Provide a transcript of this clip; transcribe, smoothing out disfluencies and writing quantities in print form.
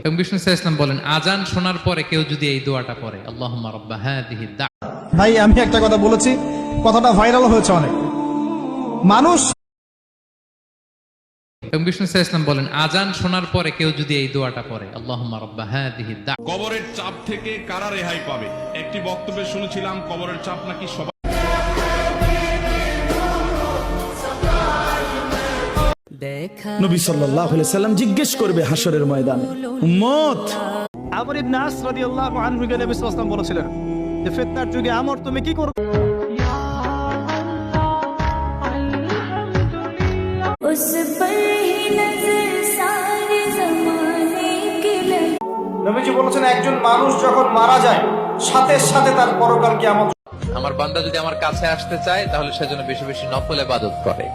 এবং বিষ্ণু সাল্লাল্লাহু আলাইহি ওয়াসাল্লাম বলেন, আজান শোনার পরে কেউ যদি এই দোয়াটা পড়ে, আল্লাহুম্মা রাব্বা হাযিহি দা। ভাই আমি একটা কথা বলেছি, কথাটা ভাইরাল হয়েছে অনেক মানুষ। এবং বিষ্ণু সাল্লাল্লাহু আলাইহি ওয়াসাল্লাম বলেন, আজান শোনার পরে কেউ যদি এই দোয়াটা পড়ে, আল্লাহুম্মা রাব্বা হাযিহি দা। কবরের চাপ থেকে কারা রেহাই পাবে? একটি বক্তব্যে শুনেছিলাম কবরের চাপ নাকি সবাই। নবী সাল্লাল্লাহু আলাইহি সাল্লাম জিজ্ঞেস করবে হাসরের ময়দানে, উম্মত আমর ইবনে আস রাদিয়াল্লাহু আনহু কে নবী সাল্লাল্লাহু আলাইহি ওয়াসাল্লাম বলেছিলেন যে ফিতনার যুগে আমর তুমি কি করবে? নবীজি বলেছেন একজন মানুষ যখন মারা যায় সাথে সাথে তার পরকাল কিয়ামত। আমার বান্দা যদি আমার কাছে আসতে চায় তাহলে সেজন্য বেশি বেশি নফল ইবাদত করে।